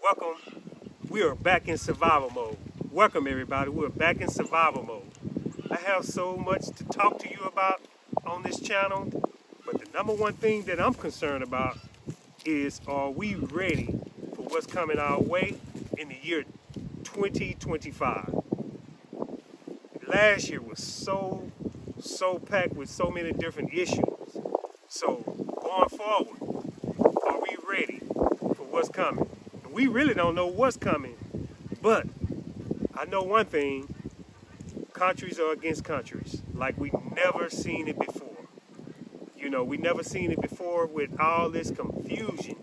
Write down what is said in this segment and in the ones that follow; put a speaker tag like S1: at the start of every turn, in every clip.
S1: Welcome. We are back in survival mode. Welcome everybody. We're back in survival mode. I have so much to talk to you about on this channel, but the number one thing that I'm concerned about is, are we ready for what's coming our way in the year 2025? Last year was so packed with so many different issues. So going forward, are we ready for what's coming? And we really don't know what's coming, but I know one thing: countries are against countries like we've never seen it before. We never seen it before with all this confusion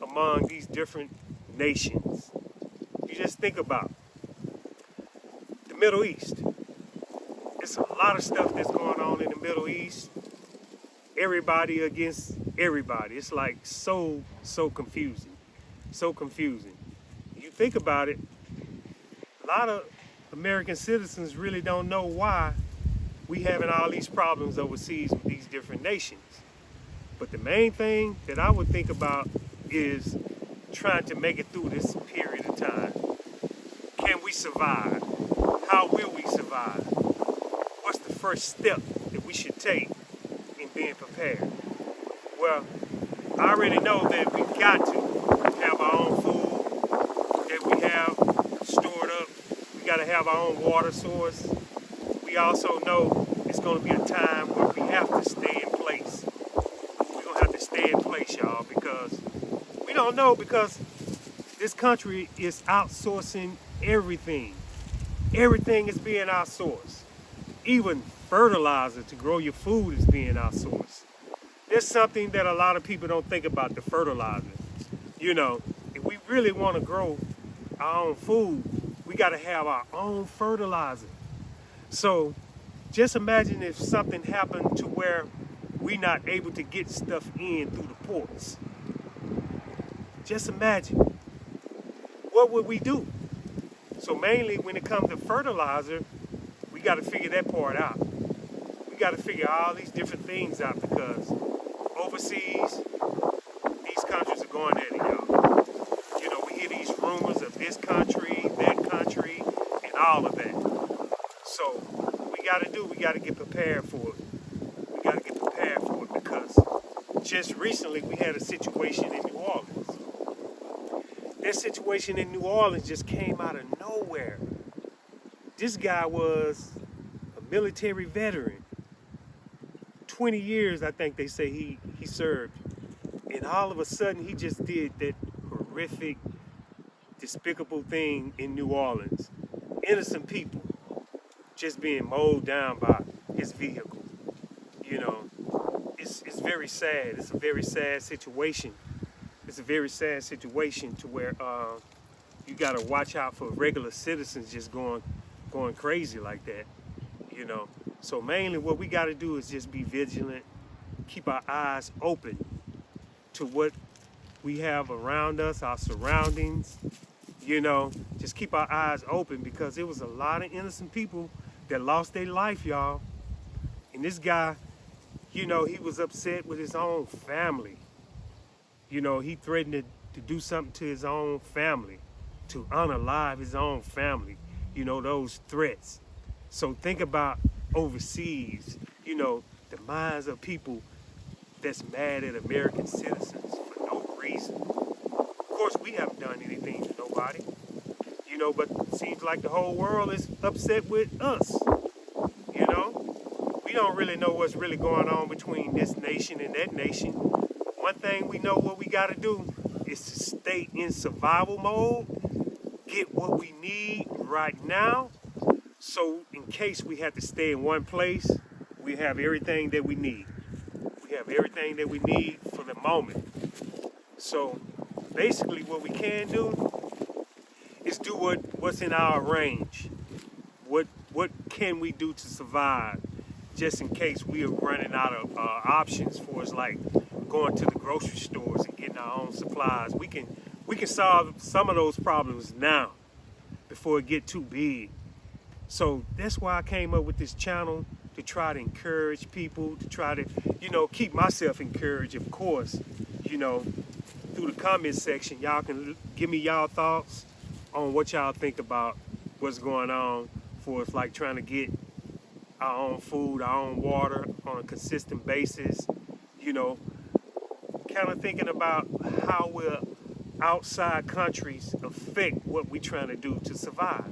S1: among these different nations. You just think about the Middle East. It's a lot of stuff that's going on in the Middle East. Everybody against everybody. It's like so confusing. So confusing. You think about it, a lot of American citizens really don't know why we having all these problems overseas with these different nations. But the main thing that I would think about is trying to make it through this period of time. Can we survive? How will we survive? What's the first step that we should take in being prepared? Well, I already know that we've got to have our own food that we have stored up. We got to have our own water source. We also know it's going to be a time where we have to stay in place. We're going to have to stay in place, y'all, because we don't know, because this country is outsourcing everything. Everything is being outsourced. Even fertilizer to grow your food is being outsourced. There's something that a lot of people don't think about: the fertilizer. If we really want to grow our own food, we got to have our own fertilizer. So just imagine if something happened to where we're not able to get stuff in through the ports. Just imagine. What would we do? So mainly when it comes to fertilizer, we got to figure that part out. We got to figure all these different things out, because overseas, these countries are going at it, y'all. We hear these rumors of this country, that country, and all of that. So we got to get prepared for it. We got to get prepared for it, because just recently we had a situation in New Orleans. That situation in New Orleans just came out of nowhere. This guy was a military veteran. 20 years, I think they say he served. And all of a sudden, he just did that horrific, despicable thing in New Orleans. Innocent people just being mowed down by his vehicle. It's very sad. It's a very sad situation. It's a very sad situation to where you got to watch out for regular citizens just going crazy like that. So mainly what we got to do is just be vigilant, keep our eyes open to what we have around us, our surroundings. Just keep our eyes open, because it was a lot of innocent people that lost their life, y'all. And this guy, he was upset with his own family. He threatened to do something to his own family, to unalive his own family, those threats. So think about overseas, the minds of people that's mad at American citizens for no reason. Of course, we haven't done anything to nobody, but it seems like the whole world is upset with us. We don't really know what's really going on between this nation and that nation. One thing we know what we got to do is to stay in survival mode, get what we need right now, so in case we have to stay in one place, we have everything that we need. We have everything that we need for the moment. So basically what we can do is do what's in our range. What can we do to survive, just in case we are running out of options for us, like going to the grocery stores and getting our own supplies. We can solve some of those problems now before it get too big. So that's why I came up with this channel, to try to encourage people, to try to, keep myself encouraged, of course, through the comment section. Y'all can give me y'all thoughts on what y'all think about what's going on for us, like trying to get our own food, our own water on a consistent basis. You know, kind of thinking about how will outside countries affect what we're trying to do to survive,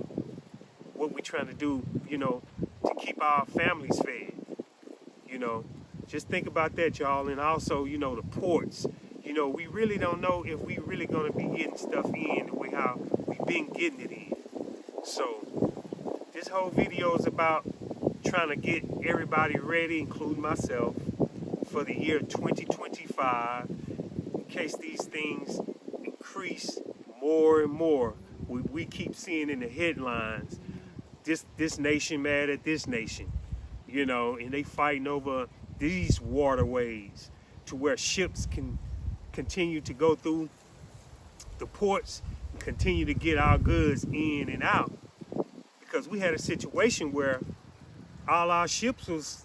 S1: what we're trying to do, to keep our families fed. Just think about that, y'all. And also, the ports. We really don't know if we really going to be getting stuff in the way how we've been getting it in. So this whole video is about trying to get everybody ready, including myself, for the year 2025, in case these things increase more and more. We keep seeing in the headlines, this nation mad at this nation, and they fighting over these waterways to where ships can continue to go through the ports and continue to get our goods in and out. Because we had a situation where all our ships was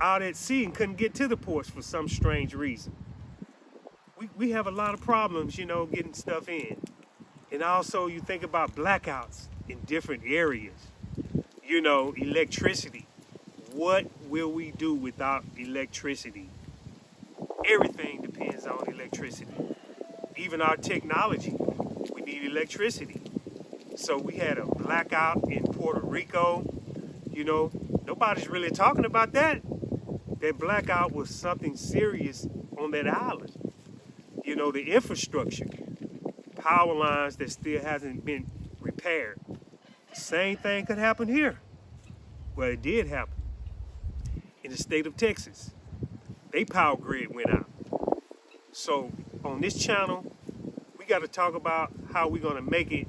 S1: out at sea and couldn't get to the ports for some strange reason. We have a lot of problems, getting stuff in. And also you think about blackouts in different areas, electricity. What will we do without electricity? Everything depends on electricity. Even our technology, we need electricity. So we had a blackout in Puerto Rico. Nobody's really talking about that. That blackout was something serious on that island. The infrastructure, power lines that still hasn't been repaired. The same thing could happen here. Well, it did happen in the state of Texas. Their power grid went out. So on this channel, we got to talk about how we're going to make it,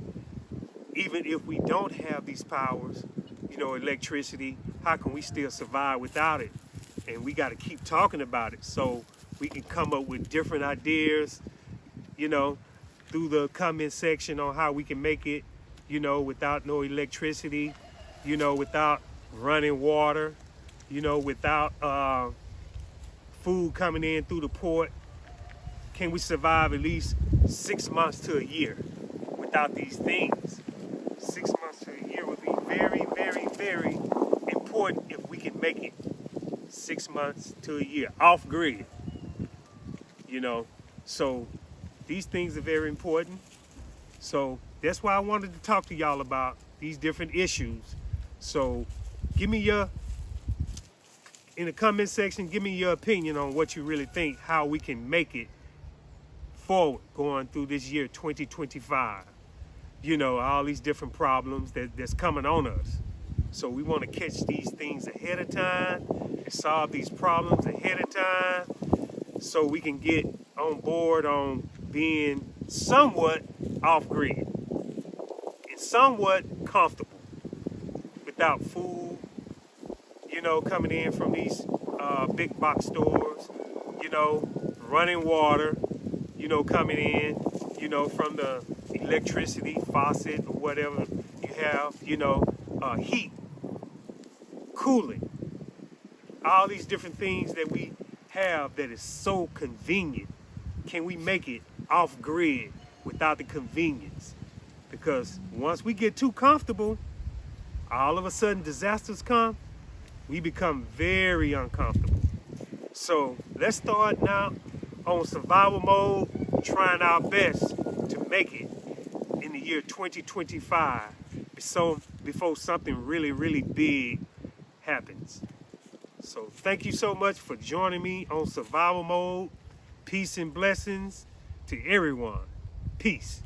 S1: even if we don't have these powers, electricity. How can we still survive without it? And we got to keep talking about it so we can come up with different ideas, through the comment section on how we can make it, without no electricity, without running water, without food coming in through the port. Can we survive at least 6 months to a year without these things? 6 months to a year would be very, very, very important if we can make it 6 months to a year off grid. So these things are very important. So that's why I wanted to talk to y'all about these different issues. So give me in the comment section, give me your opinion on what you really think, how we can make it forward going through this year 2025. All these different problems that's coming on us. So we want to catch these things ahead of time and solve these problems ahead of time so we can get on board on being somewhat off grid and somewhat comfortable without food, coming in from these big box stores, running water, coming in, from the electricity faucet or whatever you have, heat, cooling, all these different things that we have that is so convenient. Can we make it off grid without the convenience? Because once we get too comfortable, all of a sudden disasters come, we become very uncomfortable. So let's start now on survival mode, trying our best to make it in the year 2025 before something really, really big happens. So thank you so much for joining me on survival mode. Peace and blessings to everyone. Peace.